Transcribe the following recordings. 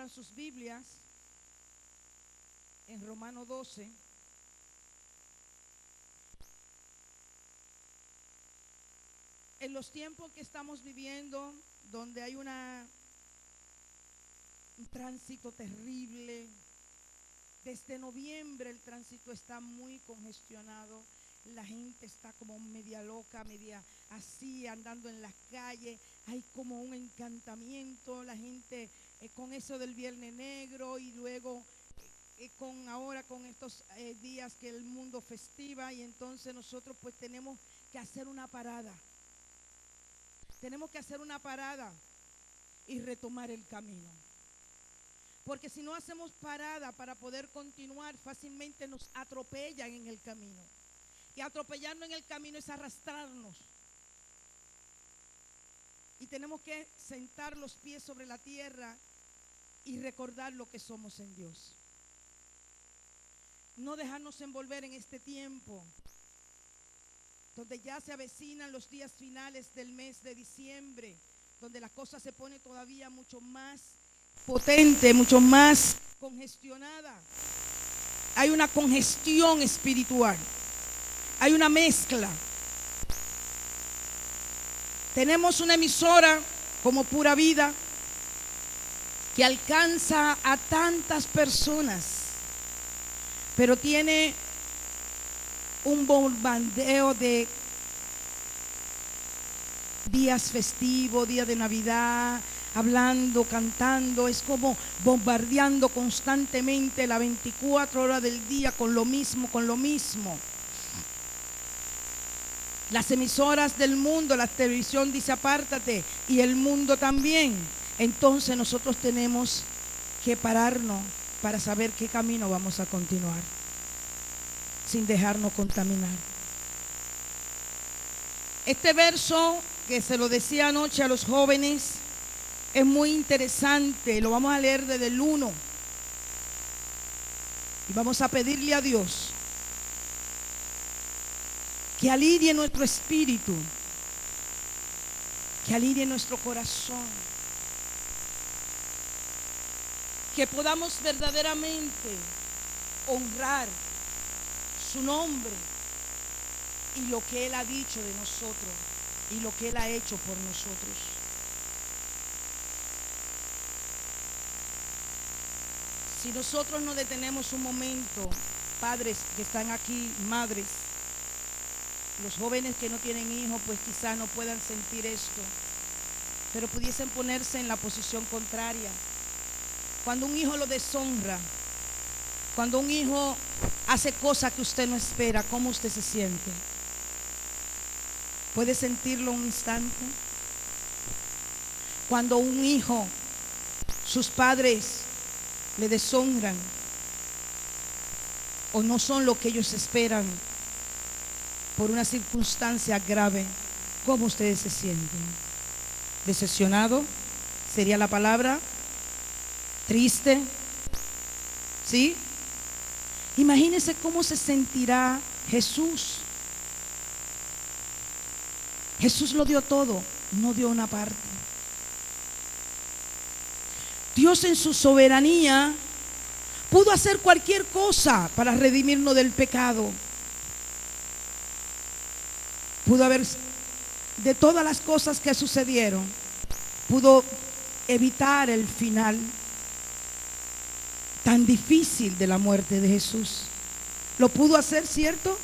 abra sus Biblias en Romano 12. En los tiempos que estamos viviendo, donde hay un tránsito terrible, desde noviembre el tránsito está muy congestionado. La gente está como media loca, media así, andando en las calles. Hay como un encantamiento, la gente con eso del Viernes Negro y luego ahora con estos días que el mundo festiva, y entonces nosotros pues tenemos que hacer una parada. Tenemos que hacer una parada y retomar el camino. Porque si no hacemos parada para poder continuar, fácilmente nos atropellan en el camino. Y atropellarnos en el camino es arrastrarnos. Y tenemos que sentar los pies sobre la tierra y recordar lo que somos en Dios. No dejarnos envolver en este tiempo, donde ya se avecinan los días finales del mes de diciembre, donde la cosa se pone todavía mucho más potente, mucho más congestionada. Hay una congestión espiritual. Hay una mezcla. Tenemos una emisora como Pura Vida que alcanza a tantas personas, pero tiene un bombardeo de días festivos, días de Navidad, hablando, cantando. Es como bombardeando constantemente las 24 horas del día con lo mismo, con lo mismo. Las emisoras del mundo, la televisión dice apártate, y el mundo también. Entonces nosotros tenemos que pararnos para saber qué camino vamos a continuar, sin dejarnos contaminar. Este verso que se lo decía anoche a los jóvenes es muy interesante. Lo vamos a leer desde el 1 y vamos a pedirle a Dios que alivie nuestro espíritu, que alivie nuestro corazón, que podamos verdaderamente honrar su nombre y lo que Él ha dicho de nosotros y lo que Él ha hecho por nosotros. Si nosotros nos detenemos un momento, padres que están aquí, madres, los jóvenes que no tienen hijos, pues quizás no puedan sentir esto, pero pudiesen ponerse en la posición contraria. Cuando un hijo lo deshonra, cuando un hijo hace cosas que usted no espera, ¿cómo usted se siente? ¿Puede sentirlo un instante? Cuando un hijo, sus padres le deshonran o no son lo que ellos esperan por una circunstancia grave, ¿cómo ustedes se sienten? ¿Decepcionado? ¿Sería la palabra? ¿Triste? ¿Sí? Imagínense cómo se sentirá Jesús. Jesús lo dio todo, no dio una parte. Dios en su soberanía pudo hacer cualquier cosa para redimirnos del pecado. Pudo haber, de todas las cosas que sucedieron, pudo evitar el final tan difícil de la muerte de Jesús. Lo pudo hacer, ¿cierto?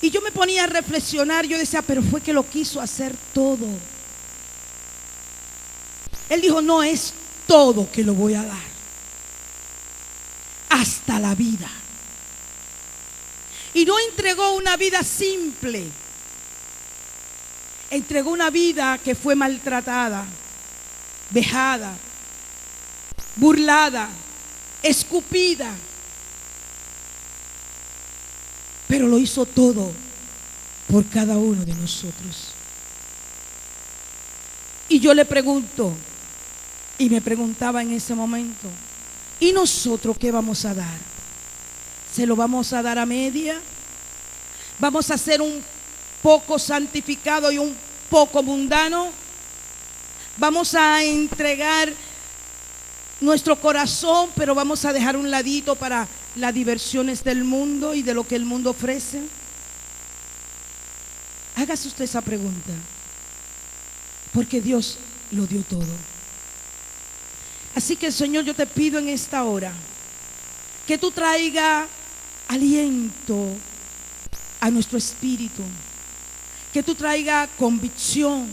Y yo me ponía a reflexionar, yo decía, pero fue que lo quiso hacer todo. Él dijo, no es todo que lo voy a dar, hasta la vida. Y no entregó una vida simple, entregó una vida que fue maltratada, vejada, burlada, escupida, pero lo hizo todo por cada uno de nosotros. Y yo le pregunto, y me preguntaba en ese momento, ¿y nosotros qué vamos a dar? ¿Se lo vamos a dar a media? ¿Vamos a ser un poco santificado y un poco mundano? ¿Vamos a entregar nuestro corazón, pero vamos a dejar un ladito para las diversiones del mundo y de lo que el mundo ofrece? Hágase usted esa pregunta, porque Dios lo dio todo. Así que, Señor, yo te pido en esta hora que tú traigas aliento a nuestro espíritu, que tú traigas convicción,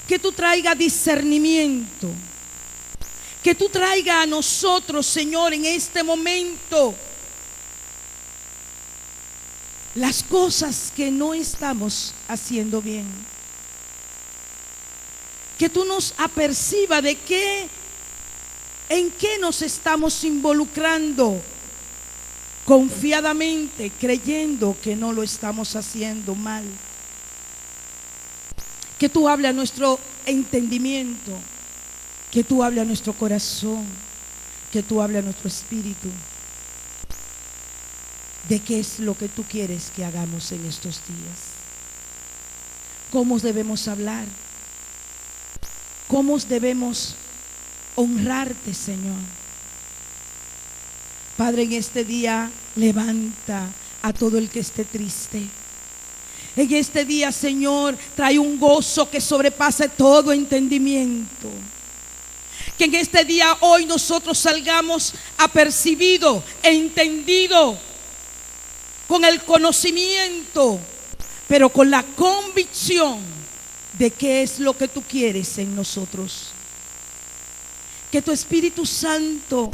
que tú traigas discernimiento, que tú traigas a nosotros, Señor, en este momento las cosas que no estamos haciendo bien. Que tú nos apercibas de en qué nos estamos involucrando confiadamente, creyendo que no lo estamos haciendo mal. Que tú hables a nuestro entendimiento, que tú hables a nuestro corazón, que tú hables a nuestro espíritu, de qué es lo que tú quieres que hagamos en estos días. ¿Cómo debemos hablar? ¿Cómo debemos honrarte, Señor? Padre, en este día levanta a todo el que esté triste. En este día, Señor, trae un gozo que sobrepase todo entendimiento. Que en este día, hoy, nosotros salgamos apercibidos, entendidos, con el conocimiento, pero con la convicción de qué es lo que tú quieres en nosotros. Que tu Espíritu Santo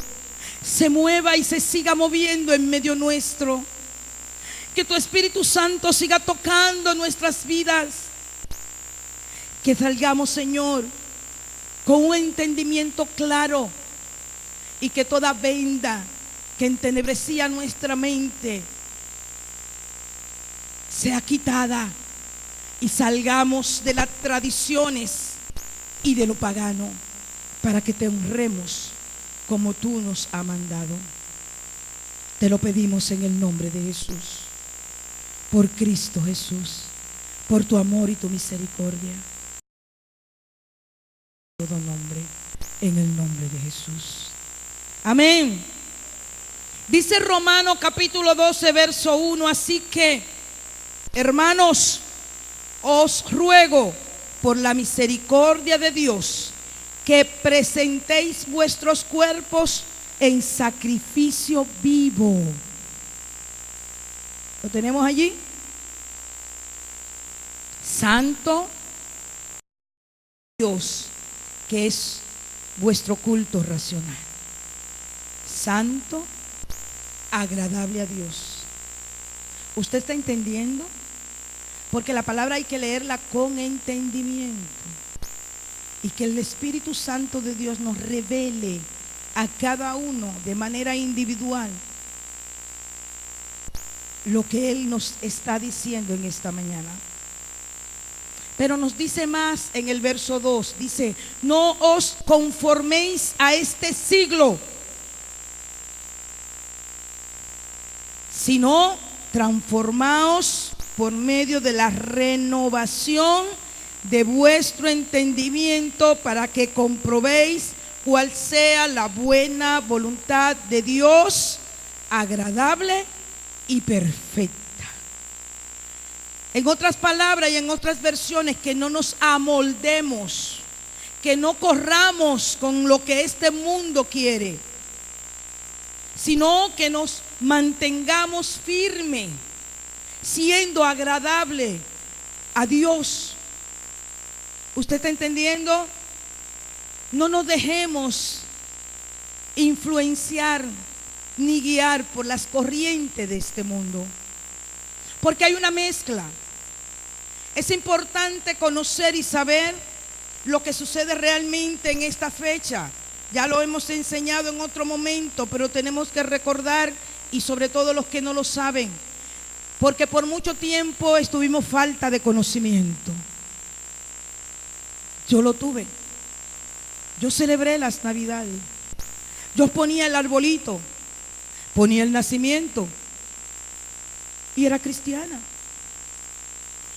se mueva y se siga moviendo en medio nuestro. Que tu Espíritu Santo siga tocando nuestras vidas. Que salgamos, Señor, con un entendimiento claro, y que toda venda que entenebrecía nuestra mente sea quitada, y salgamos de las tradiciones y de lo pagano, para que te honremos como tú nos has mandado. Te lo pedimos en el nombre de Jesús, por Cristo Jesús, por tu amor y tu misericordia. Todo nombre, en el nombre de Jesús. Amén. Dice Romanos capítulo 12, verso 1: así que, hermanos, os ruego por la misericordia de Dios que presentéis vuestros cuerpos en sacrificio vivo. ¿Lo tenemos allí? Santo, Dios, que es vuestro culto racional. Santo, agradable a Dios. ¿Usted está entendiendo? Porque la palabra hay que leerla con entendimiento, y que el Espíritu Santo de Dios nos revele a cada uno de manera individual lo que Él nos está diciendo en esta mañana. Pero nos dice más en el verso 2, dice: no os conforméis a este siglo, sino transformaos por medio de la renovación de vuestro entendimiento, para que comprobéis cuál sea la buena voluntad de Dios, agradable y perfecta. En otras palabras y en otras versiones, que no nos amoldemos, que no corramos con lo que este mundo quiere, sino que nos mantengamos firmes, siendo agradable a Dios. ¿Usted está entendiendo? No nos dejemos influenciar ni guiar por las corrientes de este mundo, porque hay una mezcla. Es importante conocer y saber lo que sucede realmente en esta fecha. Ya lo hemos enseñado en otro momento, pero tenemos que recordar, y sobre todo los que no lo saben, porque por mucho tiempo estuvimos falta de conocimiento. Yo lo tuve. Yo celebré las Navidades. Yo ponía el arbolito, ponía el nacimiento, y era cristiana.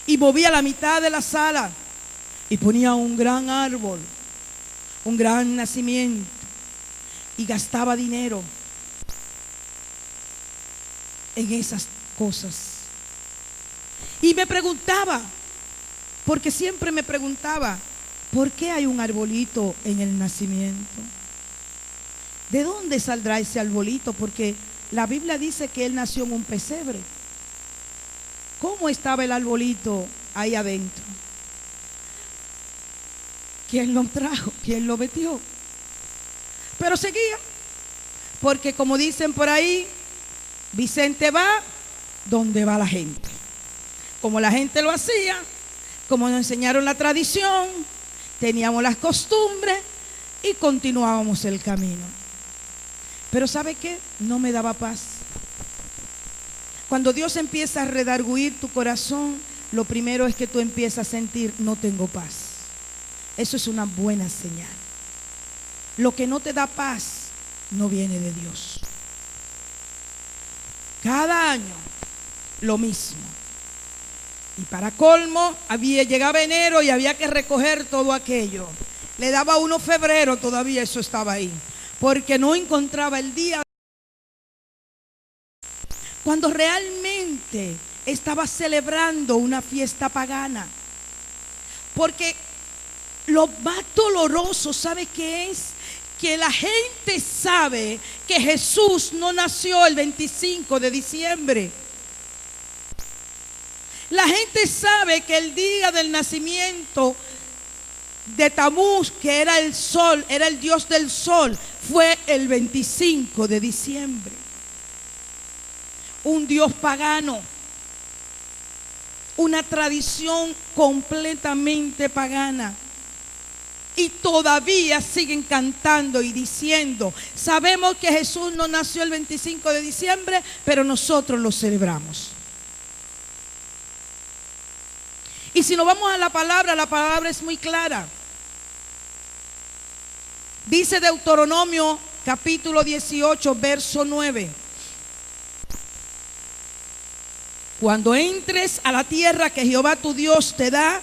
Y movía la mitad de la sala y ponía un gran árbol, un gran nacimiento. y gastaba dinero en esas cosas. Y me preguntaba, porque siempre me preguntaba, ¿por qué hay un arbolito en el nacimiento? ¿De dónde saldrá ese arbolito? Porque la Biblia dice que él nació en un pesebre. ¿Cómo estaba el arbolito ahí adentro? ¿Quién lo trajo? ¿Quién lo metió? Pero seguía, porque como dicen por ahí, Vicente va donde va la gente. Como la gente lo hacía, como nos enseñaron la tradición, teníamos las costumbres y continuábamos el camino. Pero ¿sabe qué? No me daba paz. Cuando Dios empieza a redarguir tu corazón, lo primero es que tú empiezas a sentir, no tengo paz. Eso es una buena señal. Lo que no te da paz no viene de Dios. Cada año lo mismo. Y para colmo, llegaba enero y había que recoger todo aquello. Le daba uno febrero, todavía eso estaba ahí, porque no encontraba el día cuando realmente estaba celebrando una fiesta pagana. Porque lo más doloroso, ¿sabe qué es? Que la gente sabe que Jesús no nació el 25 de diciembre. La gente sabe que el día del nacimiento de Tamuz, que era el sol, era el dios del sol, fue el 25 de diciembre. Un dios pagano, una tradición completamente pagana. Y todavía siguen cantando y diciendo, sabemos que Jesús no nació el 25 de diciembre, pero nosotros lo celebramos. Y si nos vamos a la palabra es muy clara. Dice Deuteronomio capítulo 18, verso 9. Cuando entres a la tierra que Jehová tu Dios te da,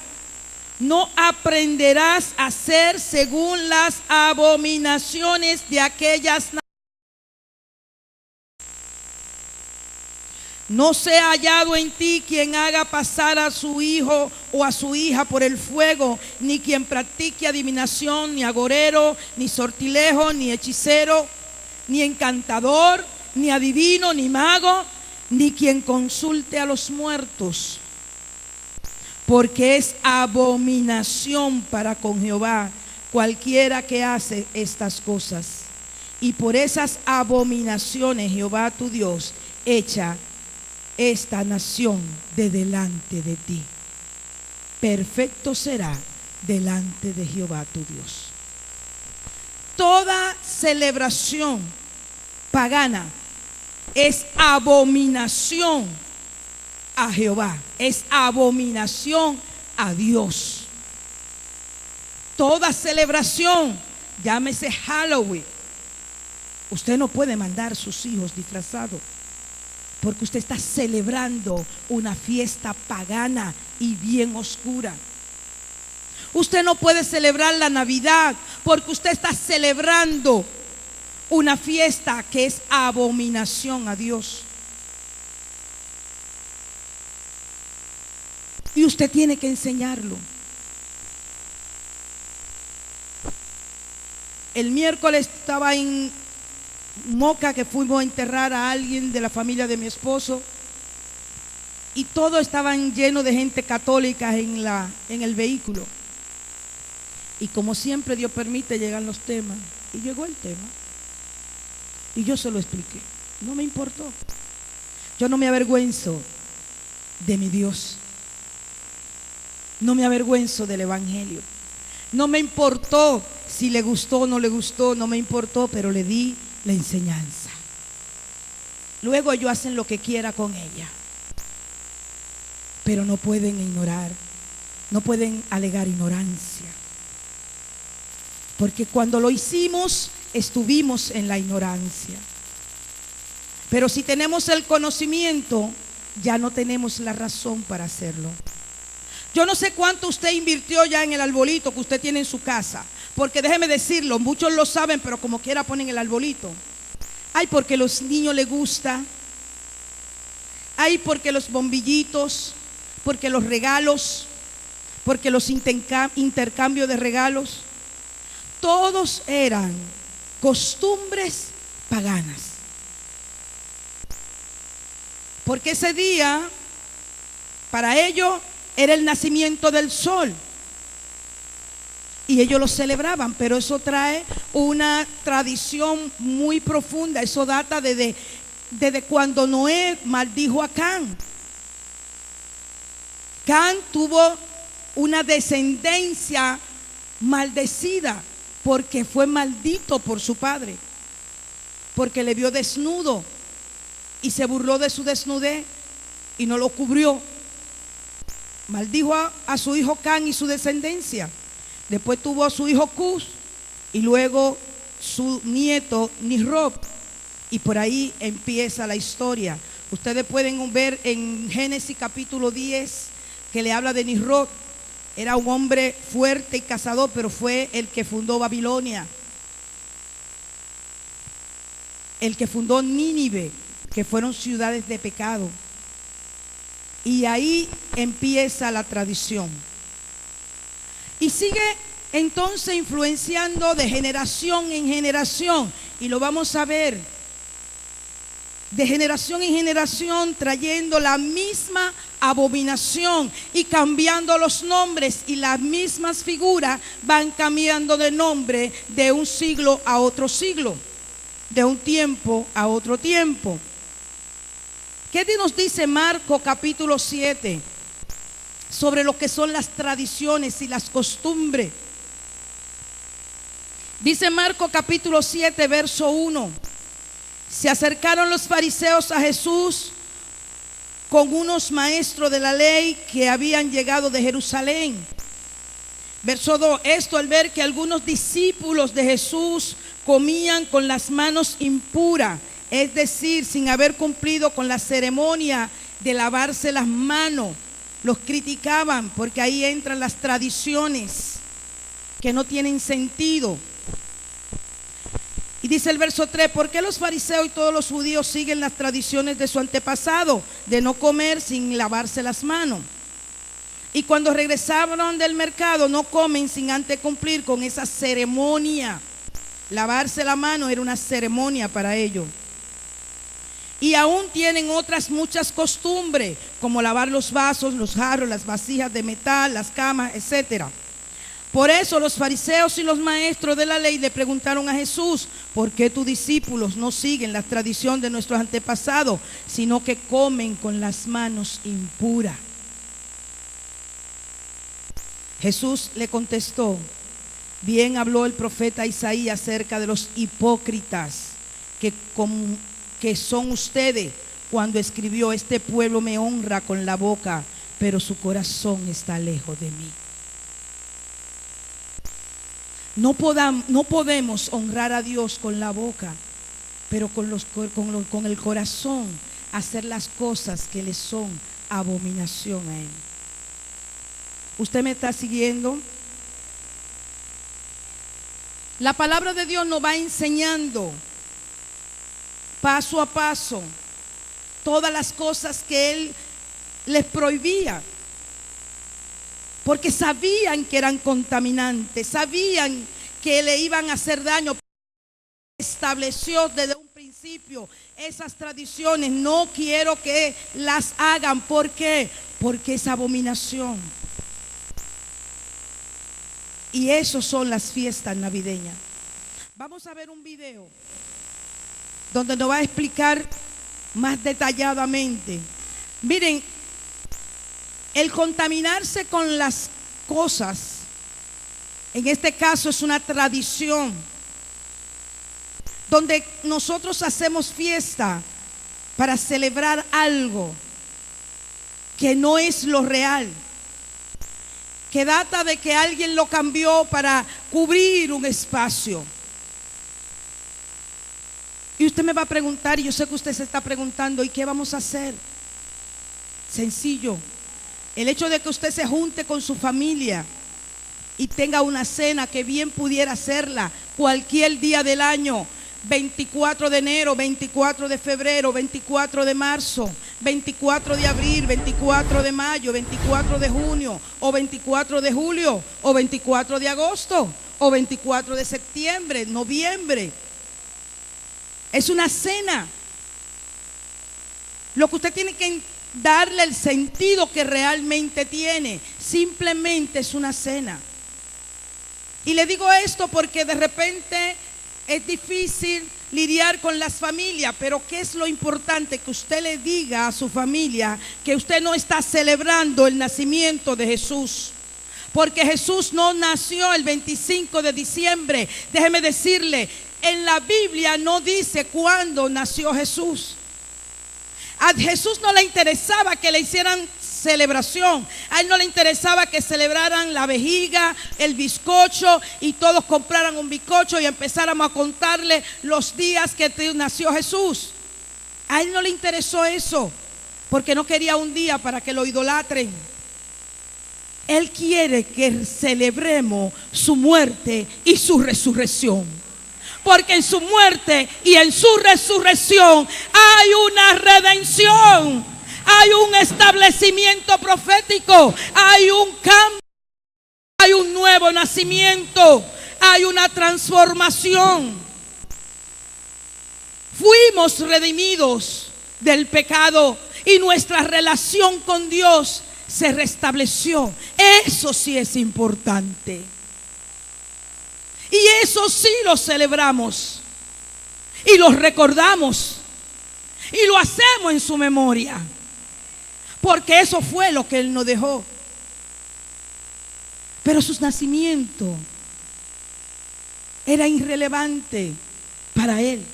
no aprenderás a hacer según las abominaciones de aquellas naciones. No sea hallado en ti quien haga pasar a su hijo o a su hija por el fuego, ni quien practique adivinación, ni agorero, ni sortilejo, ni hechicero, ni encantador, ni adivino, ni mago, ni quien consulte a los muertos, porque es abominación para con Jehová cualquiera que hace estas cosas. Y por esas abominaciones Jehová tu Dios echa esta nación de delante de ti. Perfecto será delante de Jehová tu Dios. Toda celebración pagana es abominación a Jehová, es abominación a Dios. Toda celebración, llámese Halloween, usted no puede mandar a sus hijos disfrazados, porque usted está celebrando una fiesta pagana y bien oscura. Usted no puede celebrar la Navidad, porque usted está celebrando una fiesta que es abominación a Dios. Y usted tiene que enseñarlo. El miércoles estaba en Moca, que fuimos a enterrar a alguien de la familia de mi esposo, y todos estaban llenos de gente católica en el vehículo. Y como siempre Dios permite, llegan los temas, y llegó el tema y yo se lo expliqué. No me importó. Yo no me avergüenzo de mi Dios, no me avergüenzo del evangelio. No me importó si le gustó o no le gustó, no me importó, pero le di la enseñanza. Luego ellos hacen lo que quiera con ella, pero no pueden ignorar, no pueden alegar ignorancia, porque cuando lo hicimos estuvimos en la ignorancia. Pero si tenemos el conocimiento, ya no tenemos la razón para hacerlo. Yo no sé cuánto usted invirtió ya en el arbolito que usted tiene en su casa, Porque déjeme decirlo, muchos lo saben, pero como quiera ponen el arbolito. Ay, porque a los niños les gusta. Ay, porque los bombillitos, porque los regalos, porque los intercambios de regalos. Todos eran costumbres paganas. Porque ese día, para ellos, era el nacimiento del sol. Y ellos lo celebraban, pero eso trae una tradición muy profunda. Eso data desde cuando Noé maldijo a Can. Can tuvo una descendencia maldecida porque fue maldito por su padre, porque le vio desnudo y se burló de su desnudez y no lo cubrió. Maldijo a su hijo Can y su descendencia. Después tuvo a su hijo Cus y luego su nieto Nisrob. Y por ahí empieza la historia. Ustedes pueden ver en Génesis capítulo 10 que le habla de Nisrob. Era un hombre fuerte y cazador, pero fue el que fundó Babilonia. El que fundó Nínive, que fueron ciudades de pecado. Y ahí empieza la tradición. Y sigue entonces influenciando de generación en generación. Y lo vamos a ver. De generación en generación, trayendo la misma abominación y cambiando los nombres. Y las mismas figuras van cambiando de nombre de un siglo a otro siglo. De un tiempo a otro tiempo. ¿Qué nos dice Marcos capítulo 7? Sobre lo que son las tradiciones y las costumbres. Dice Marcos capítulo 7, verso 1. Se acercaron los fariseos a Jesús con unos maestros de la ley que habían llegado de Jerusalén. Verso 2. Esto al ver que algunos discípulos de Jesús comían con las manos impuras, es decir, sin haber cumplido con la ceremonia de lavarse las manos. Los criticaban porque ahí entran las tradiciones que no tienen sentido. Y dice el verso 3, ¿por qué los fariseos y todos los judíos siguen las tradiciones de su antepasado de no comer sin lavarse las manos? Y cuando regresaron del mercado no comen sin antes cumplir con esa ceremonia. Lavarse la mano era una ceremonia para ellos. Y aún tienen otras muchas costumbres, como lavar los vasos, los jarros, las vasijas de metal, las camas, etc. Por eso los fariseos y los maestros de la ley le preguntaron a Jesús, ¿por qué tus discípulos no siguen la tradición de nuestros antepasados, sino que comen con las manos impuras? Jesús le contestó, bien habló el profeta Isaías acerca de los hipócritas que son ustedes cuando escribió: este pueblo me honra con la boca, pero su corazón está lejos de mí. No podemos honrar a Dios con la boca, pero con el corazón hacer las cosas que le son abominación a Él. ¿Usted me está siguiendo? La palabra de Dios nos va enseñando paso a paso todas las cosas que Él les prohibía, porque sabían que eran contaminantes, sabían que le iban a hacer daño. Estableció desde un principio esas tradiciones. No quiero que las hagan. ¿Por qué? Porque es abominación. Y eso son las fiestas navideñas. Vamos a ver un video donde nos va a explicar más detalladamente. Miren, el contaminarse con las cosas, en este caso es una tradición, donde nosotros hacemos fiesta para celebrar algo que no es lo real, que data de que alguien lo cambió para cubrir un espacio. Y usted me va a preguntar, y yo sé que usted se está preguntando, ¿y qué vamos a hacer? Sencillo. El hecho de que usted se junte con su familia y tenga una cena que bien pudiera hacerla cualquier día del año, 24 de enero, 24 de febrero, 24 de marzo, 24 de abril, 24 de mayo, 24 de junio, o 24 de julio, o 24 de agosto, o 24 de septiembre, noviembre. Es una cena. Lo que usted tiene que darle el sentido que realmente tiene, simplemente es una cena. Y le digo esto porque de repente es difícil lidiar con las familias, pero ¿qué es lo importante? Que usted le diga a su familia que usted no está celebrando el nacimiento de Jesús, porque Jesús no nació el 25 de diciembre. Déjeme decirle, en la Biblia no dice cuándo nació Jesús. A Jesús no le interesaba que le hicieran celebración. A él no le interesaba que celebraran la vejiga, el bizcocho, y todos compraran un bizcocho y empezáramos a contarle los días que nació Jesús. A él no le interesó eso, porque no quería un día para que lo idolatren. Él quiere que celebremos su muerte y su resurrección, porque en su muerte y en su resurrección hay una redención. Hay un establecimiento profético, hay un cambio, hay un nuevo nacimiento, hay una transformación. Fuimos redimidos del pecado y nuestra relación con Dios se restableció. Eso sí es importante. Y eso sí lo celebramos y lo recordamos y lo hacemos en su memoria, porque eso fue lo que Él nos dejó. Pero su nacimiento era irrelevante para Él,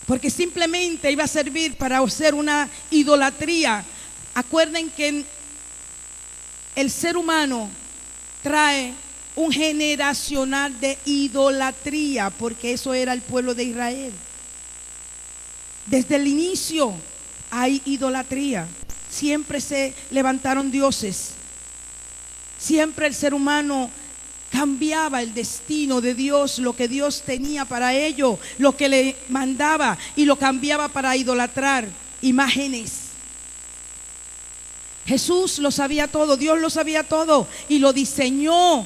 porque simplemente iba a servir para hacer una idolatría. Acuerden que el ser humano trae un generacional de idolatría, porque eso era el pueblo de Israel. Desde el inicio hay idolatría. Siempre se levantaron dioses. Siempre el ser humano cambiaba el destino de Dios, lo que Dios tenía para ello, lo que le mandaba, y lo cambiaba para idolatrar imágenes. Jesús lo sabía todo, Dios lo sabía todo y lo diseñó,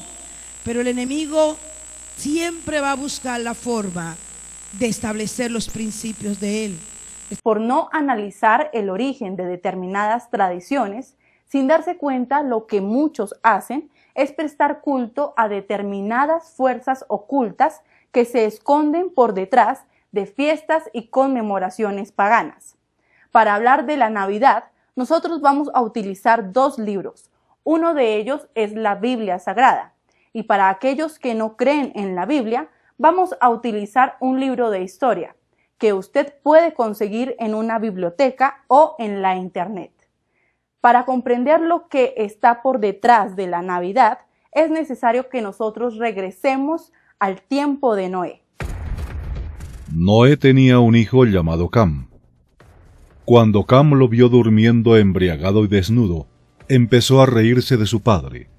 pero el enemigo siempre va a buscar la forma de establecer los principios de Él. Por no analizar el origen de determinadas tradiciones, sin darse cuenta, lo que muchos hacen es prestar culto a determinadas fuerzas ocultas que se esconden por detrás de fiestas y conmemoraciones paganas. Para hablar de la Navidad, nosotros vamos a utilizar dos libros. Uno de ellos es la Biblia Sagrada, y para aquellos que no creen en la Biblia, vamos a utilizar un libro de historia que usted puede conseguir en una biblioteca o en la internet. Para comprender lo que está por detrás de la Navidad, es necesario que nosotros regresemos al tiempo de Noé. Noé tenía un hijo llamado Cam. Cuando Cam lo vio durmiendo embriagado y desnudo, empezó a reírse de su padre,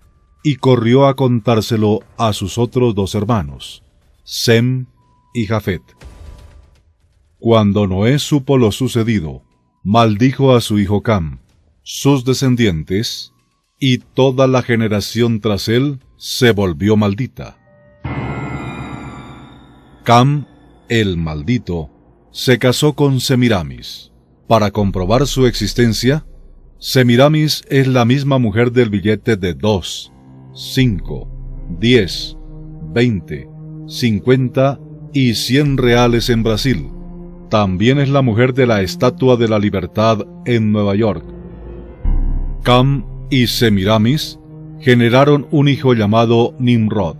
y corrió a contárselo a sus otros dos hermanos, Sem y Jafet. Cuando Noé supo lo sucedido, maldijo a su hijo Cam, sus descendientes, y toda la generación tras él se volvió maldita. Cam, el maldito, se casó con Semiramis. Para comprobar su existencia, Semiramis es la misma mujer del billete de 2, 5, 10, 20, 50 y 100 reales en Brasil. También es la mujer de la Estatua de la Libertad en Nueva York. Cam y Semiramis generaron un hijo llamado Nimrod.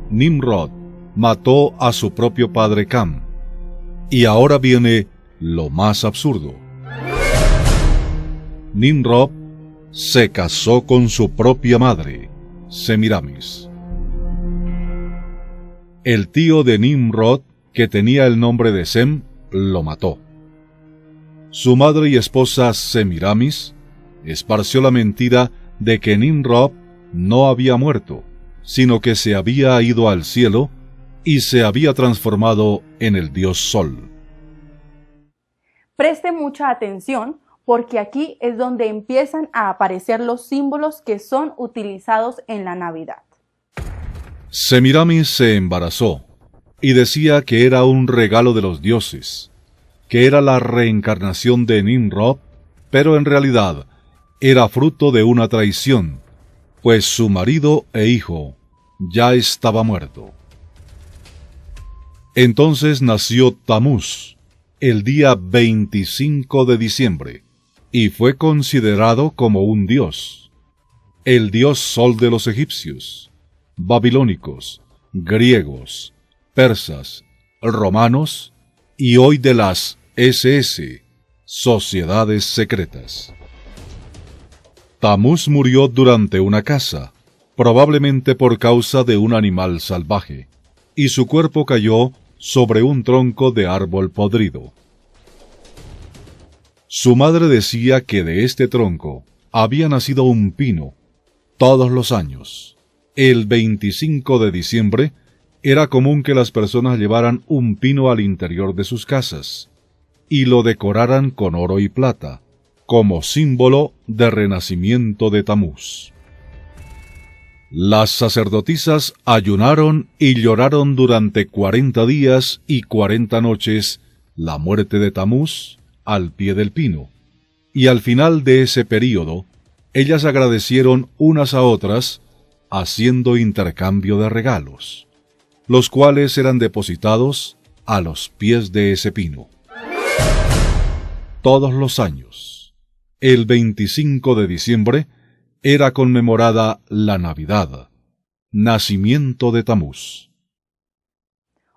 Nimrod mató a su propio padre Cam. Y ahora viene lo más absurdo. Nimrod se casó con su propia madre, Semiramis. El tío de Nimrod, que tenía el nombre de Sem, lo mató. Su madre y esposa Semiramis esparció la mentira de que Nimrod no había muerto, sino que se había ido al cielo y se había transformado en el dios Sol. Preste mucha atención porque aquí es donde empiezan a aparecer los símbolos que son utilizados en la Navidad. Semiramis se embarazó y decía que era un regalo de los dioses, que era la reencarnación de Nimrod, pero en realidad era fruto de una traición, pues su marido e hijo ya estaba muerto. Entonces nació Tamuz, el día 25 de diciembre, y fue considerado como un dios, el dios Sol de los egipcios, babilónicos, griegos, persas, romanos y hoy de las SS, sociedades secretas. Tamuz murió durante una caza, probablemente por causa de un animal salvaje, y su cuerpo cayó sobre un tronco de árbol podrido. Su madre decía que de este tronco había nacido un pino todos los años. El 25 de diciembre era común que las personas llevaran un pino al interior de sus casas y lo decoraran con oro y plata, como símbolo de renacimiento de Tamuz. Las sacerdotisas ayunaron y lloraron durante 40 días y 40 noches la muerte de Tamuz al pie del pino, y al final de ese período, ellas agradecieron unas a otras haciendo intercambio de regalos, los cuales eran depositados a los pies de ese pino. Todos los años, el 25 de diciembre, era conmemorada la Navidad, nacimiento de Tamuz.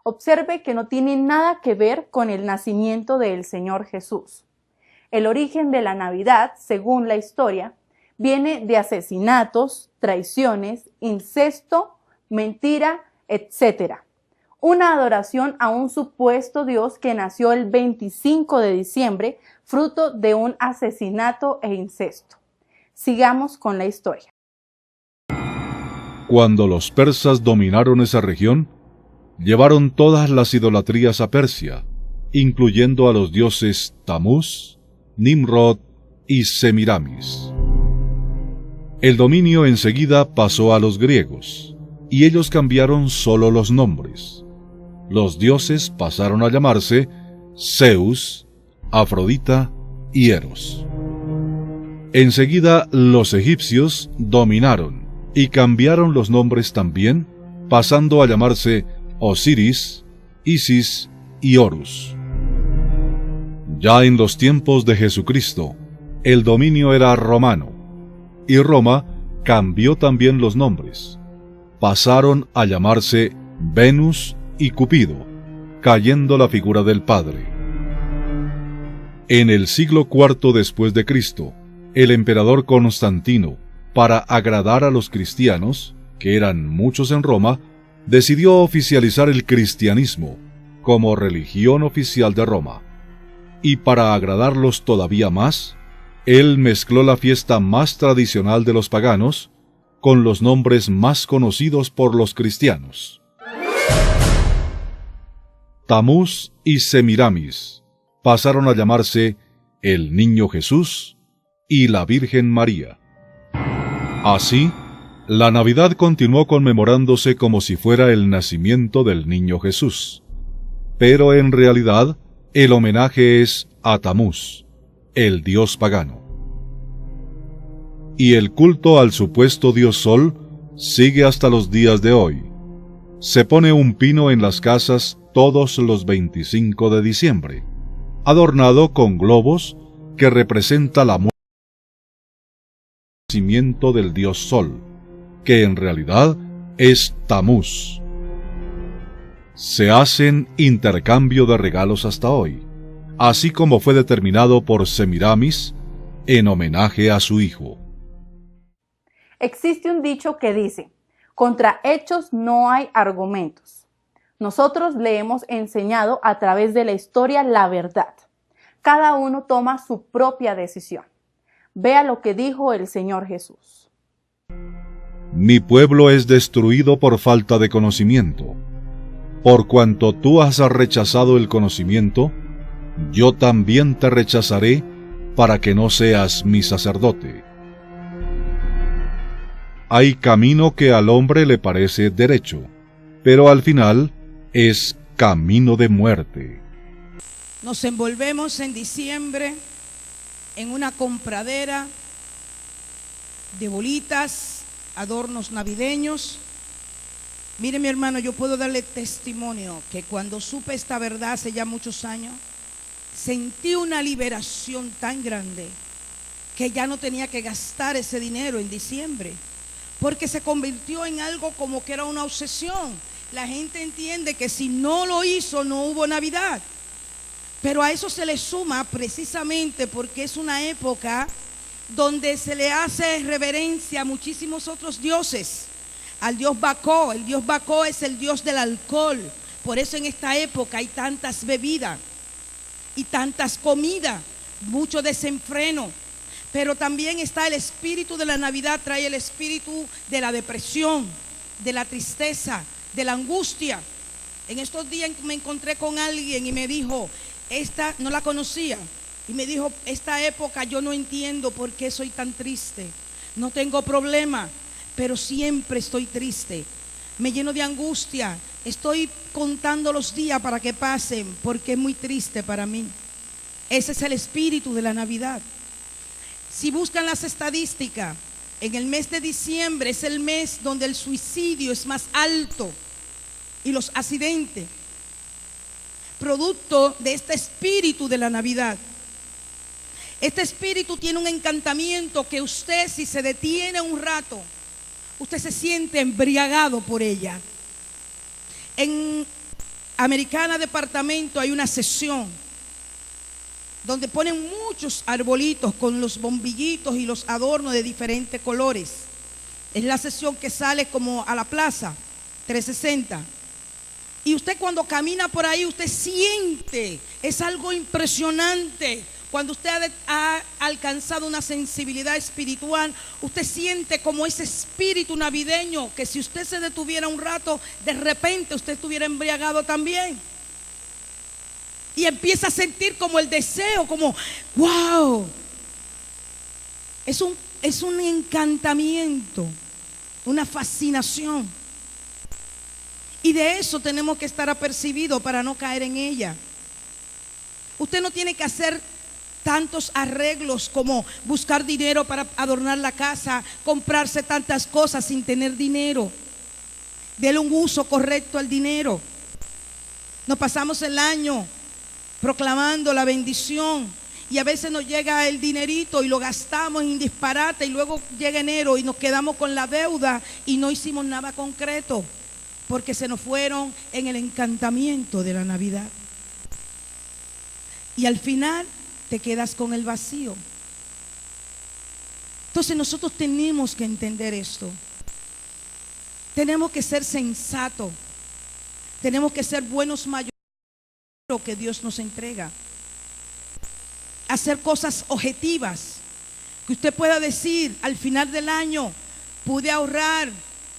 Observe que no tiene nada que ver con el nacimiento del Señor Jesús. El origen de la Navidad, según la historia, viene de asesinatos, traiciones, incesto, mentira, etc. Una adoración a un supuesto Dios que nació el 25 de diciembre, fruto de un asesinato e incesto. Sigamos con la historia. Cuando los persas dominaron esa región, llevaron todas las idolatrías a Persia, incluyendo a los dioses Tamuz, Nimrod y Semiramis. El dominio enseguida pasó a los griegos, y ellos cambiaron solo los nombres. Los dioses pasaron a llamarse Zeus, Afrodita y Eros. Enseguida los egipcios dominaron y cambiaron los nombres también, pasando a llamarse Osiris, Isis y Horus. Ya en los tiempos de Jesucristo, el dominio era romano, y Roma cambió también los nombres. Pasaron a llamarse Venus y Cupido, cayendo la figura del Padre. En el siglo IV después de Cristo, el emperador Constantino, para agradar a los cristianos, que eran muchos en Roma, decidió oficializar el cristianismo como religión oficial de Roma. Y para agradarlos todavía más, él mezcló la fiesta más tradicional de los paganos con los nombres más conocidos por los cristianos. Tamuz y Semiramis pasaron a llamarse el Niño Jesús y la Virgen María. Así, la Navidad continuó conmemorándose como si fuera el nacimiento del Niño Jesús. Pero en realidad, el homenaje es a Tamuz, el dios pagano. Y el culto al supuesto dios Sol sigue hasta los días de hoy. Se pone un pino en las casas todos los 25 de diciembre, adornado con globos que representa la muerte y nacimiento del dios Sol, que en realidad es Tamuz. Se hacen intercambio de regalos hasta hoy, así como fue determinado por Semiramis en homenaje a su hijo. Existe un dicho que dice, contra hechos no hay argumentos. Nosotros le hemos enseñado a través de la historia la verdad. Cada uno toma su propia decisión. Vea lo que dijo el Señor Jesús. mi pueblo es destruido por falta de conocimiento. Por cuanto tú has rechazado el conocimiento, yo también te rechazaré para que no seas mi sacerdote. Hay camino que al hombre le parece derecho, pero al final es camino de muerte. Nos envolvemos en diciembre en una compradera de bolitas, adornos navideños. Mire, mi hermano, yo puedo darle testimonio que cuando supe esta verdad hace ya muchos años, sentí una liberación tan grande que ya no tenía que gastar ese dinero en diciembre, porque se convirtió en algo como que era una obsesión. La gente entiende que si no lo hizo, no hubo Navidad. Pero a eso se le suma precisamente porque es una época donde se le hace reverencia a muchísimos otros dioses. Al dios Bacó. El dios Bacó es el dios del alcohol. Por eso en esta época hay tantas bebidas y tantas comidas, mucho desenfreno. Pero también está el espíritu de la Navidad, trae el espíritu de la depresión, de la tristeza, de la angustia. En estos días me encontré con alguien y me dijo, esta no la conocía, y me dijo, esta época yo no entiendo por qué soy tan triste. No tengo problema, pero siempre estoy triste. Me lleno de angustia. Estoy contando los días para que pasen porque es muy triste para mí. Ese es el espíritu de la Navidad. Si buscan las estadísticas, en el mes de diciembre es el mes donde el suicidio es más alto y los accidentes, producto de este espíritu de la Navidad. Este espíritu tiene un encantamiento que usted, si se detiene un rato, usted se siente embriagado por ella. En Americana Departamento hay una sesión donde ponen muchos arbolitos con los bombillitos y los adornos de diferentes colores. Es la sesión que sale como a la plaza 360. Y usted cuando camina por ahí, usted siente, es algo impresionante. Cuando usted ha alcanzado una sensibilidad espiritual, usted siente como ese espíritu navideño, que si usted se detuviera un rato, de repente usted estuviera embriagado también. Y empieza a sentir como el deseo, como wow. Es un encantamiento, una fascinación. Y de eso tenemos que estar apercibidos para no caer en ella. Usted no tiene que hacer tantos arreglos como buscar dinero para adornar la casa, comprarse tantas cosas sin tener dinero. Dele un uso correcto al dinero. Nos pasamos el año proclamando la bendición y a veces nos llega el dinerito y lo gastamos en disparate y luego llega enero y nos quedamos con la deuda y no hicimos nada concreto porque se nos fueron en el encantamiento de la Navidad. Y al final te quedas con el vacío. Entonces nosotros tenemos que entender esto. Tenemos que ser sensatos. Tenemos que ser buenos mayores lo que Dios nos entrega. Hacer cosas objetivas. Que usted pueda decir al final del año, pude ahorrar,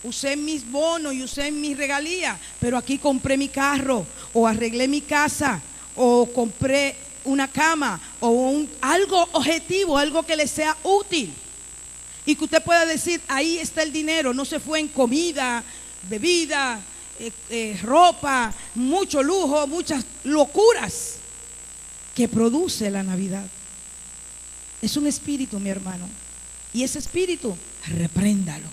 usé mis bonos y usé mis regalías, pero aquí compré mi carro, o arreglé mi casa, o compré una cama, o algo objetivo, algo que le sea útil. Y que usted pueda decir, ahí está el dinero, no se fue en comida, bebida, ropa, mucho lujo, muchas locuras que produce la Navidad. Es un espíritu, mi hermano, y ese espíritu repréndalo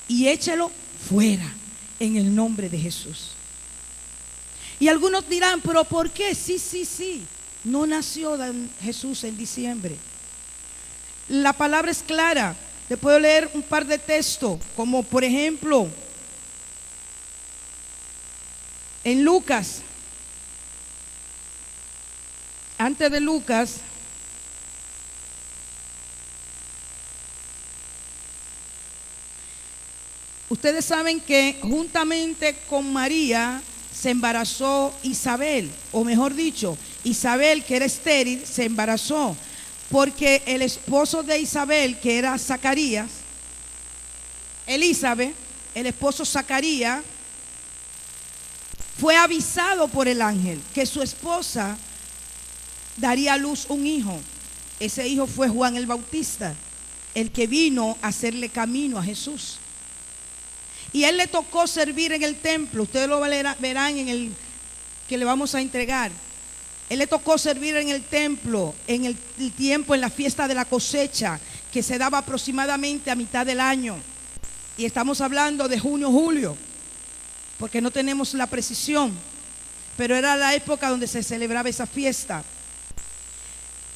y échalo fuera en el nombre de Jesús. Y algunos dirán, pero ¿por qué? Sí, no nació Jesús en diciembre. La palabra es clara. Te puedo leer un par de textos, como por ejemplo en Lucas. Antes de Lucas, ustedes saben que juntamente con María se embarazó Isabel, o mejor dicho, Isabel, que era estéril, se embarazó porque el esposo de Isabel, que era Zacarías, Elizabeth, el esposo Zacarías, fue avisado por el ángel que su esposa daría a luz un hijo. Ese hijo fue Juan el Bautista, el que vino a hacerle camino a Jesús. Y él le tocó servir en el templo. Ustedes lo verán en el que le vamos a entregar. Él le tocó servir en el templo en el tiempo, en la fiesta de la cosecha, que se daba aproximadamente a mitad del año. Y estamos hablando de junio, julio, porque no tenemos la precisión, pero era la época donde se celebraba esa fiesta.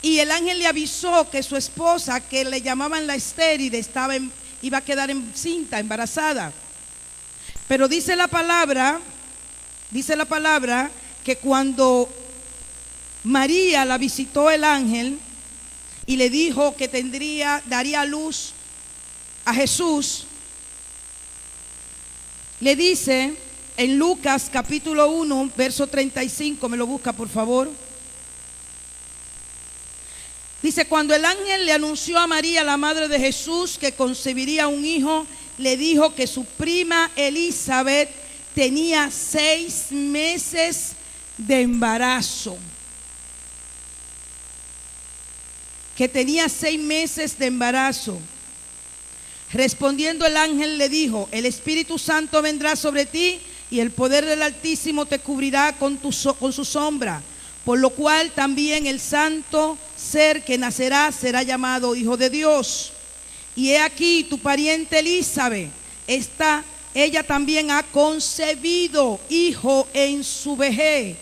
Y el ángel le avisó que su esposa, que le llamaban la estéril, iba a quedar encinta, embarazada. Pero dice la palabra que cuando María la visitó el ángel y le dijo que daría luz a Jesús, le dice en Lucas capítulo 1, verso 35, me lo busca por favor. Dice, cuando el ángel le anunció a María, la madre de Jesús, que concebiría un hijo, le dijo que su prima Elizabeth tenía 6 meses de embarazo. Que tenía 6 meses de embarazo. Respondiendo el ángel le dijo, el Espíritu Santo vendrá sobre ti y el poder del Altísimo te cubrirá con su sombra. Por lo cual también el santo ser que nacerá será llamado Hijo de Dios. Y he aquí tu pariente Elizabeth, ella también ha concebido hijo en su vejez.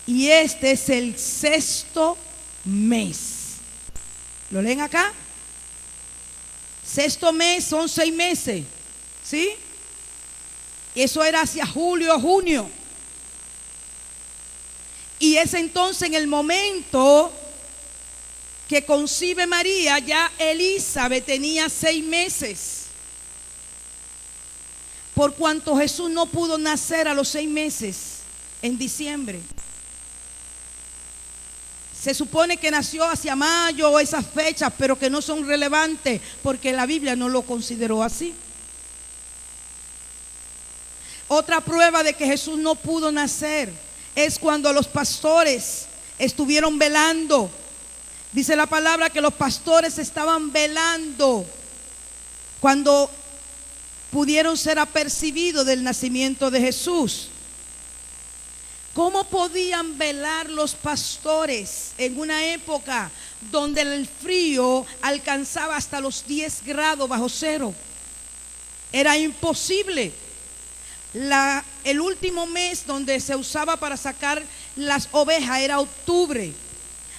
Y este es el 6º mes. ¿Lo leen acá? 6º mes son 6 meses. ¿Sí? Eso era hacia julio, junio. Y es entonces en el momento que concibe María, ya Elizabeth tenía 6 meses. Por cuanto Jesús no pudo nacer a los 6 meses, en diciembre. Se supone que nació hacia mayo o esas fechas, pero que no son relevantes porque la Biblia no lo consideró así. Otra prueba de que Jesús no pudo nacer es cuando los pastores estuvieron velando. Dice la palabra que los pastores estaban velando cuando pudieron ser apercibidos del nacimiento de Jesús. ¿Cómo podían velar los pastores en una época donde el frío alcanzaba hasta los 10 grados bajo cero? Era imposible. El último mes donde se usaba para sacar las ovejas era octubre,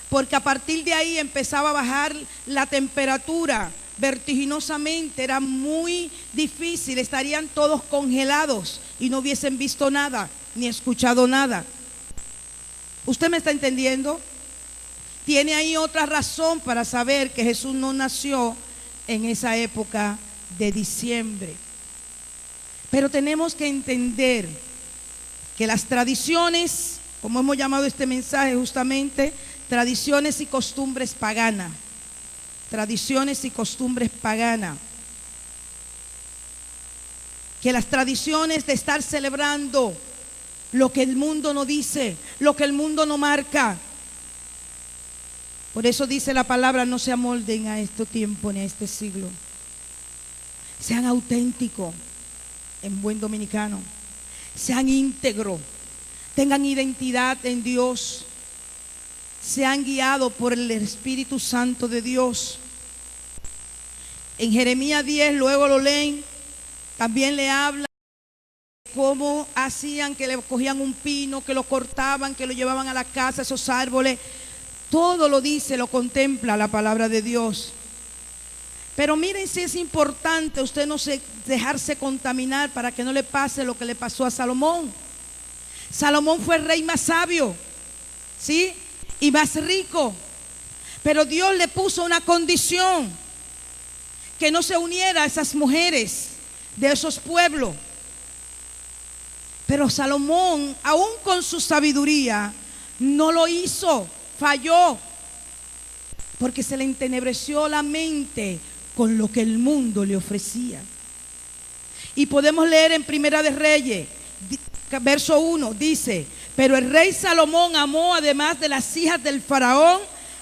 porque a partir de ahí empezaba a bajar la temperatura vertiginosamente. Era muy difícil, estarían todos congelados y no hubiesen visto nada ni escuchado nada. ¿Usted me está entendiendo? Tiene ahí otra razón para saber que Jesús no nació en esa época de diciembre. Pero tenemos que entender que las tradiciones, como hemos llamado este mensaje justamente, tradiciones y costumbres paganas. Tradiciones y costumbres paganas. Que las tradiciones de estar celebrando lo que el mundo no dice, lo que el mundo no marca. Por eso dice la palabra, no se amolden a este tiempo ni a este siglo. Sean auténticos. En buen dominicano, sean íntegros, tengan identidad en Dios, sean guiados por el Espíritu Santo de Dios. En Jeremías 10, luego lo leen, también le habla de cómo hacían, que le cogían un pino, que lo cortaban, que lo llevaban a la casa, esos árboles. Todo lo dice, lo contempla la palabra de Dios. Pero miren si es importante usted no dejarse contaminar para que no le pase lo que le pasó a Salomón. Salomón fue el rey más sabio, ¿sí? Y más rico. Pero Dios le puso una condición: que no se uniera a esas mujeres de esos pueblos. Pero Salomón, aún con su sabiduría, no lo hizo, falló, porque se le entenebreció la mente con lo que el mundo le ofrecía. Y podemos leer en Primera de Reyes, verso 1, dice: pero el rey Salomón amó, además de las hijas del faraón,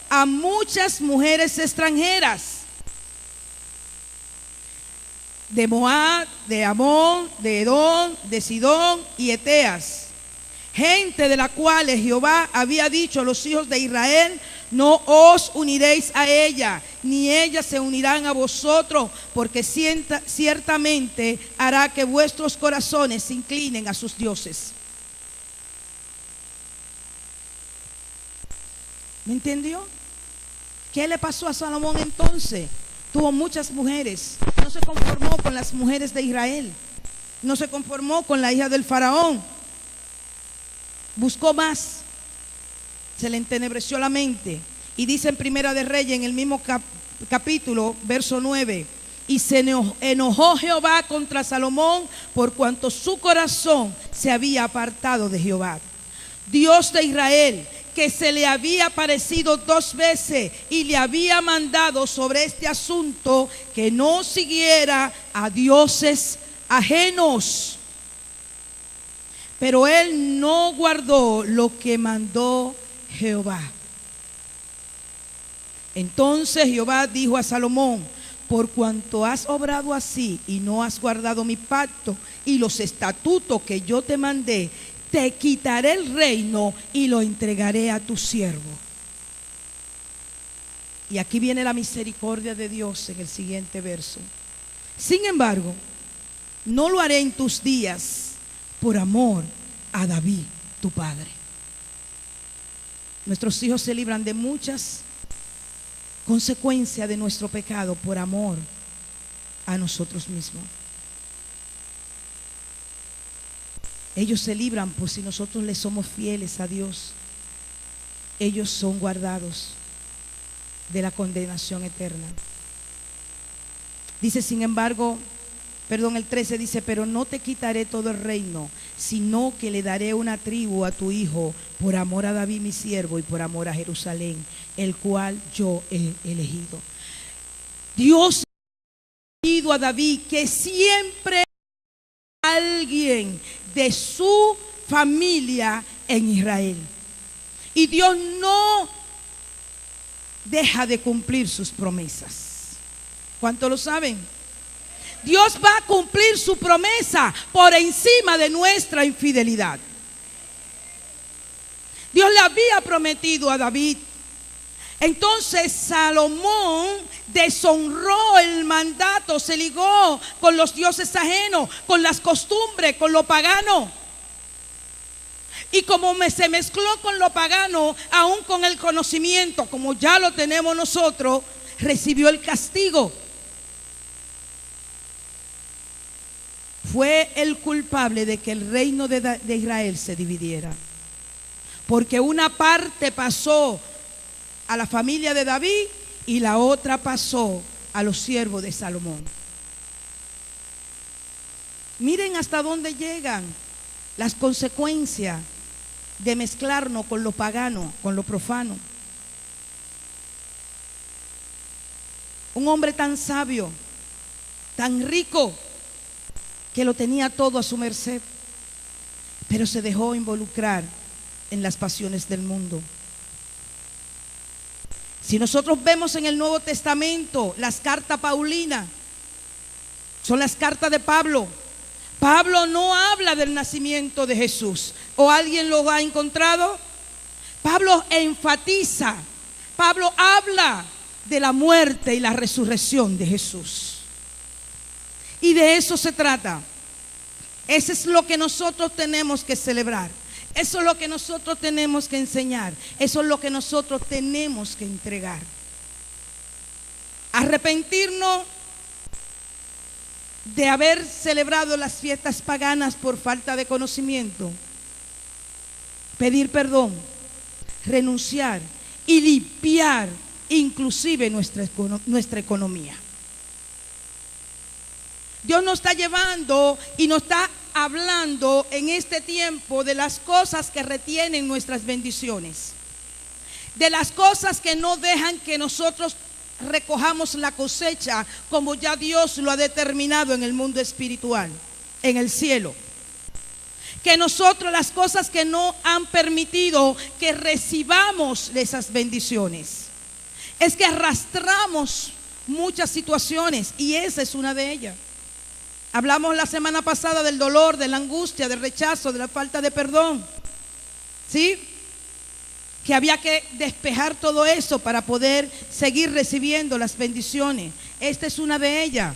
a muchas mujeres extranjeras, de Moab, de Amón, de Edom, de Sidón y Eteas, gente de la cual Jehová había dicho a los hijos de Israel: no os uniréis a ella, ni ellas se unirán a vosotros, porque ciertamente hará que vuestros corazones se inclinen a sus dioses. ¿Me entendió? ¿Qué le pasó a Salomón entonces? Tuvo muchas mujeres. No se conformó con las mujeres de Israel. No se conformó con la hija del faraón. Buscó más. Se le entenebreció la mente. Y dice en Primera de Reyes, en el mismo capítulo, verso 9: y se enojó Jehová contra Salomón por cuanto su corazón se había apartado de Jehová, Dios de Israel, que se le había aparecido 2 veces y le había mandado sobre este asunto que no siguiera a dioses ajenos. Pero él no guardó lo que mandó Jehová. Entonces Jehová dijo a Salomón: por cuanto has obrado así y no has guardado mi pacto y los estatutos que yo te mandé, te quitaré el reino y lo entregaré a tu siervo. Y aquí viene la misericordia de Dios en el siguiente verso: sin embargo, no lo haré en tus días por amor a David, tu padre. Nuestros hijos se libran de muchas consecuencias de nuestro pecado por amor a nosotros mismos. Ellos se libran por si nosotros les somos fieles a Dios. Ellos son guardados de la condenación eterna. Dice, sin embargo, el 13 dice: pero no te quitaré todo el reino, sino que le daré una tribu a tu hijo, por amor a David mi siervo y por amor a Jerusalén, el cual yo he elegido. Dios ha elegido a David, que siempre alguien de su familia en Israel. Y Dios no deja de cumplir sus promesas. ¿Cuántos lo saben? Dios va a cumplir su promesa por encima de nuestra infidelidad. Dios le había prometido a David. Entonces Salomón deshonró el mandato, se ligó con los dioses ajenos, con las costumbres, con lo pagano. Y como se mezcló con lo pagano, aún con el conocimiento, como ya lo tenemos nosotros, recibió el castigo. Fue el culpable de que el reino de Israel se dividiera, porque una parte pasó a la familia de David y la otra pasó a los siervos de Salomón. Miren hasta dónde llegan las consecuencias de mezclarnos con lo pagano, con lo profano. Un hombre tan sabio, tan rico, que lo tenía todo a su merced, pero se dejó involucrar en las pasiones del mundo. Si nosotros vemos en el Nuevo Testamento las cartas paulinas, son las cartas de Pablo. Pablo no habla del nacimiento de Jesús. ¿O alguien lo ha encontrado? Pablo enfatiza, Pablo habla de la muerte y la resurrección de Jesús. Y de eso se trata. Eso es lo que nosotros tenemos que celebrar. Eso es lo que nosotros tenemos que enseñar. Eso es lo que nosotros tenemos que entregar. Arrepentirnos de haber celebrado las fiestas paganas por falta de conocimiento. Pedir perdón, renunciar y limpiar inclusive nuestra economía. Dios nos está llevando y nos está hablando en este tiempo de las cosas que retienen nuestras bendiciones, de las cosas que no dejan que nosotros recojamos la cosecha como ya Dios lo ha determinado en el mundo espiritual, en el cielo. Que nosotros las cosas que no han permitido que recibamos esas bendiciones, es que arrastramos muchas situaciones y esa es una de ellas. Hablamos la semana pasada del dolor, de la angustia, del rechazo, de la falta de perdón, ¿sí? Que había que despejar todo eso para poder seguir recibiendo las bendiciones. Esta es una de ellas.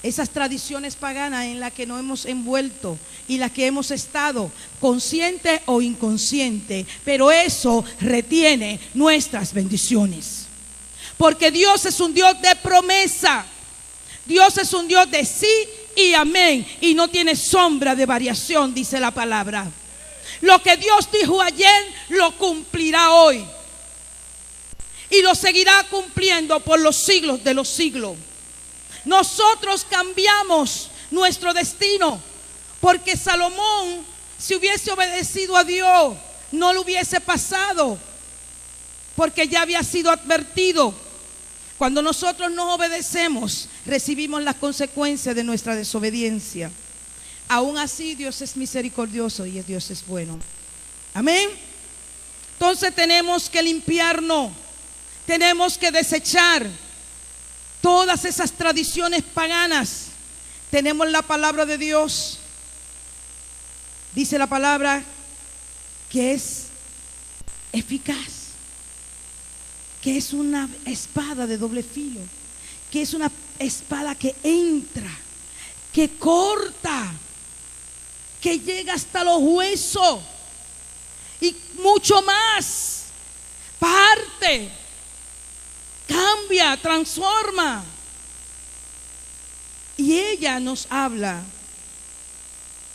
Esas tradiciones paganas en las que nos hemos envuelto y las que hemos estado, consciente o inconsciente, pero eso retiene nuestras bendiciones. Porque Dios es un Dios de promesa. Dios es un Dios de sí y amén, y no tiene sombra de variación, dice la palabra. Lo que Dios dijo ayer lo cumplirá hoy y lo seguirá cumpliendo por los siglos de los siglos. Nosotros cambiamos nuestro destino, porque Salomón, si hubiese obedecido a Dios, no lo hubiese pasado, porque ya había sido advertido. Cuando nosotros no obedecemos, recibimos las consecuencias de nuestra desobediencia. Aún así, Dios es misericordioso y Dios es bueno. Amén. Entonces tenemos que limpiarnos, tenemos que desechar todas esas tradiciones paganas. Tenemos la palabra de Dios. Dice la palabra que es eficaz, que es una espada de doble filo, que es una espada que entra, que corta, que llega hasta los huesos y mucho más. Parte, cambia, transforma. Y ella nos habla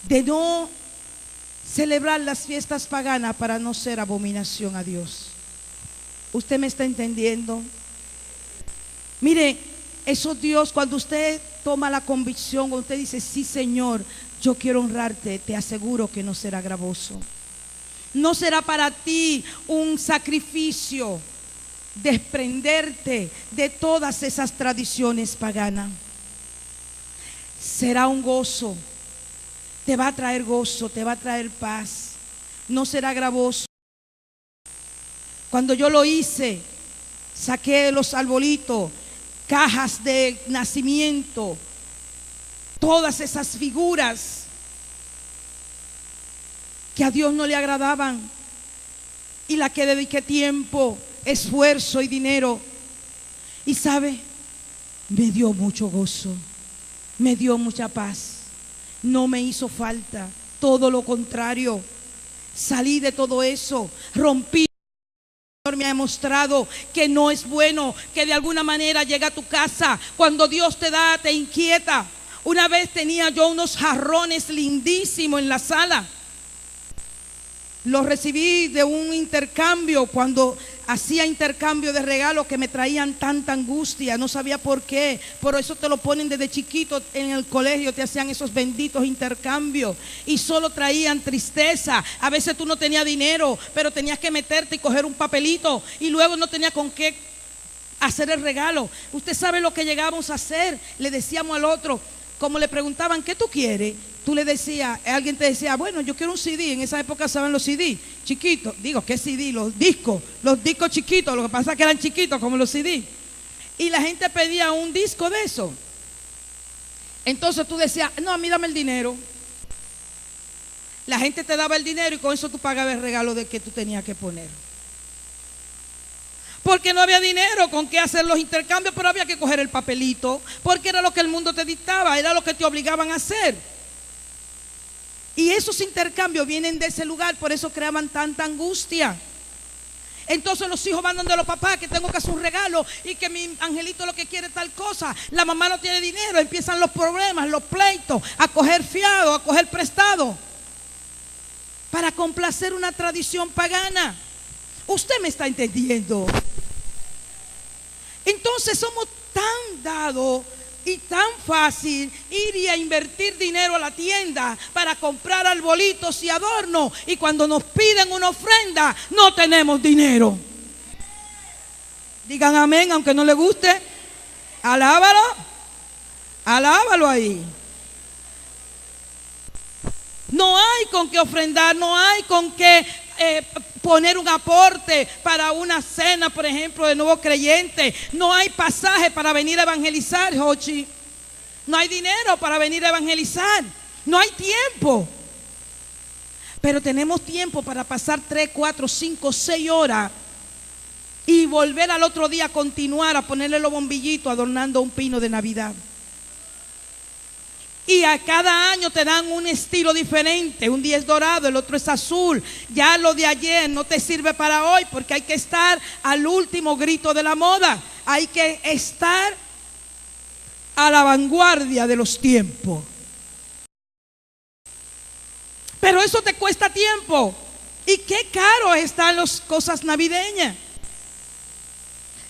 de no celebrar las fiestas paganas para no ser abominación a Dios. ¿Usted me está entendiendo? Mire, eso Dios, cuando usted toma la convicción, cuando usted dice, sí Señor, yo quiero honrarte, te aseguro que no será gravoso. No será para ti un sacrificio desprenderte de todas esas tradiciones paganas. Será un gozo, te va a traer gozo, te va a traer paz, no será gravoso. Cuando yo lo hice, saqué los arbolitos, cajas de nacimiento, todas esas figuras que a Dios no le agradaban, y la que dediqué tiempo, esfuerzo y dinero, y sabe, me dio mucho gozo, me dio mucha paz, no me hizo falta, todo lo contrario. Salí de todo eso, rompí. El Señor me ha demostrado que no es bueno que de alguna manera llega a tu casa, cuando Dios te da, te inquieta. Una vez tenía yo unos jarrones lindísimos en la sala. Los recibí de un intercambio, cuando hacía intercambio de regalos que me traían tanta angustia, no sabía por qué. Por eso te lo ponen desde chiquito en el colegio, te hacían esos benditos intercambios y solo traían tristeza. A veces tú no tenías dinero, pero tenías que meterte y coger un papelito y luego no tenías con qué hacer el regalo. Usted sabe lo que llegábamos a hacer, le decíamos al otro, como le preguntaban, ¿qué tú quieres? Tú le decías, alguien te decía, bueno, yo quiero un CD. En esa época saben los CD chiquitos. Digo, ¿qué CD? Los discos chiquitos. Lo que pasa es que eran chiquitos como los CD. Y la gente pedía un disco de eso. Entonces tú decías, no, a mí dame el dinero. La gente te daba el dinero y con eso tú pagabas el regalo de que tú tenías que poner. Porque no había dinero con qué hacer los intercambios, pero había que coger el papelito, porque era lo que el mundo te dictaba, era lo que te obligaban a hacer. Y esos intercambios vienen de ese lugar, por eso creaban tanta angustia. Entonces los hijos van donde los papás, que tengo que hacer un regalo y que mi angelito lo que quiere es tal cosa. La mamá no tiene dinero, empiezan los problemas, los pleitos, a coger fiado, a coger prestado, para complacer una tradición pagana. Usted me está entendiendo. Entonces somos tan dados y tan fácil ir y a invertir dinero a la tienda para comprar arbolitos y adornos, y cuando nos piden una ofrenda no tenemos dinero. Digan amén, aunque no le guste. Alábalo. Alábalo ahí. No hay con qué ofrendar, no hay con qué poner un aporte para una cena, por ejemplo, de nuevo creyente. No hay pasaje para venir a evangelizar, Jochi. No hay dinero para venir a evangelizar. No hay tiempo. Pero tenemos tiempo para pasar 3, 4, 5, 6 horas y volver al otro día a continuar a ponerle los bombillitos adornando un pino de Navidad. Y a cada año te dan un estilo diferente. Un día es dorado, el otro es azul. Ya lo de ayer no te sirve para hoy, porque hay que estar al último grito de la moda. Hay que estar a la vanguardia de los tiempos. Pero eso te cuesta tiempo. Y qué caro están las cosas navideñas.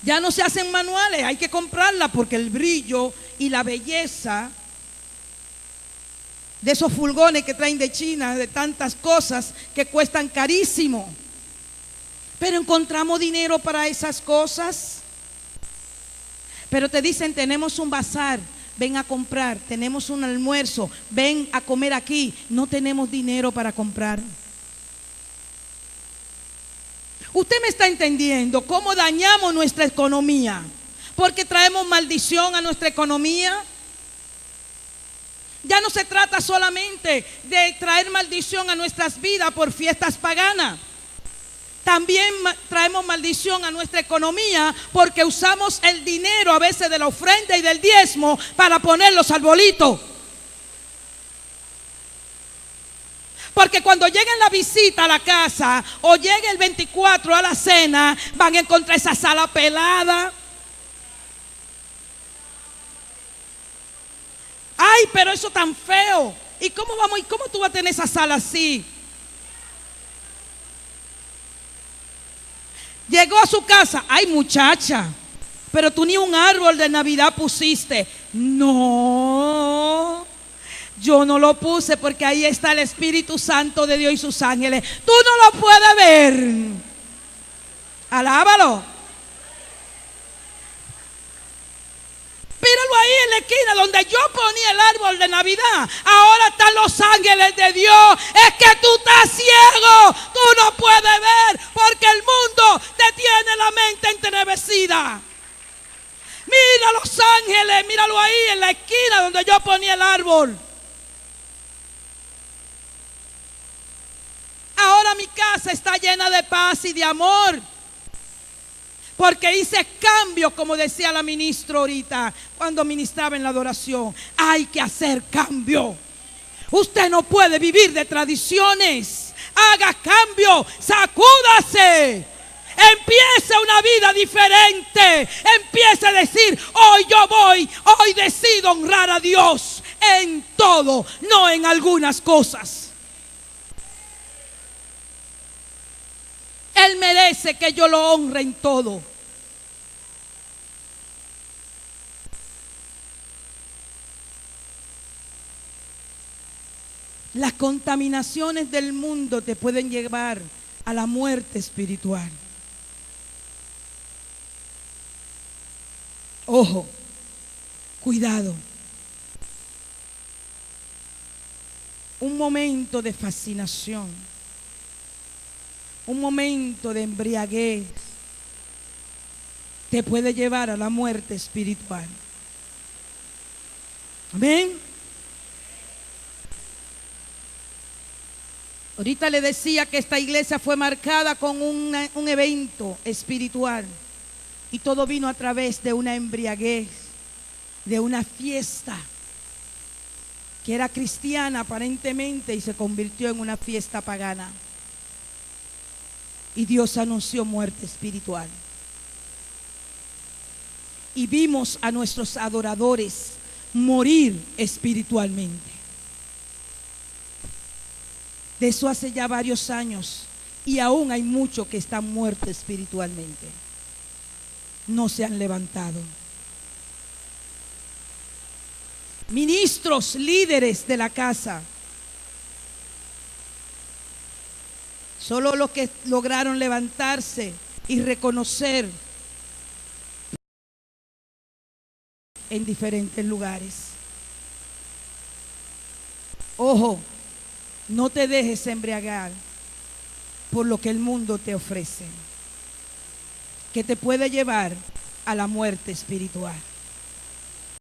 Ya no se hacen manuales, hay que comprarlas, porque el brillo y la belleza de esos fulgones que traen de China, de tantas cosas que cuestan carísimo. Pero encontramos dinero para esas cosas. Pero te dicen, tenemos un bazar, ven a comprar. Tenemos un almuerzo, ven a comer aquí. No tenemos dinero para comprar. Usted me está entendiendo cómo dañamos nuestra economía, porque traemos maldición a nuestra economía. Ya no se trata solamente de traer maldición a nuestras vidas por fiestas paganas. También traemos maldición a nuestra economía porque usamos el dinero a veces de la ofrenda y del diezmo para poner los arbolitos. Porque cuando lleguen la visita a la casa o llegue el 24 a la cena, van a encontrar esa sala pelada. Ay, pero eso tan feo. ¿Y cómo vamos? ¿Y cómo tú vas a tener esa sala así? Llegó a su casa. Ay, muchacha, pero tú ni un árbol de Navidad pusiste. No, yo no lo puse porque ahí está el Espíritu Santo de Dios y sus ángeles. Tú no lo puedes ver. Alábalo. Míralo ahí en la esquina donde yo ponía el árbol de Navidad. Ahora están los ángeles de Dios. Es que tú estás ciego. Tú no puedes ver porque el mundo te tiene la mente entenebrecida. Mira los ángeles, míralo ahí en la esquina donde yo ponía el árbol. Ahora mi casa está llena de paz y de amor. Porque hice cambio, como decía la ministra ahorita, cuando ministraba en la adoración. Hay que hacer cambio. Usted no puede vivir de tradiciones. Haga cambio, sacúdase. Empiece una vida diferente. Empiece a decir, hoy yo voy, hoy decido honrar a Dios en todo, no en algunas cosas. Él merece que yo lo honre en todo. Las contaminaciones del mundo te pueden llevar a la muerte espiritual. Ojo, cuidado. Un momento de fascinación, un momento de embriaguez te puede llevar a la muerte espiritual. Amén. Ahorita le decía que esta iglesia fue marcada con un evento espiritual y todo vino a través de una embriaguez, de una fiesta que era cristiana aparentemente y se convirtió en una fiesta pagana. Y Dios anunció muerte espiritual. Y vimos a nuestros adoradores morir espiritualmente. De eso hace ya varios años. Y aún hay muchos que están muertos espiritualmente. No se han levantado. Ministros, líderes de la casa. Solo los que lograron levantarse y reconocer en diferentes lugares. Ojo, no te dejes embriagar por lo que el mundo te ofrece, que te puede llevar a la muerte espiritual.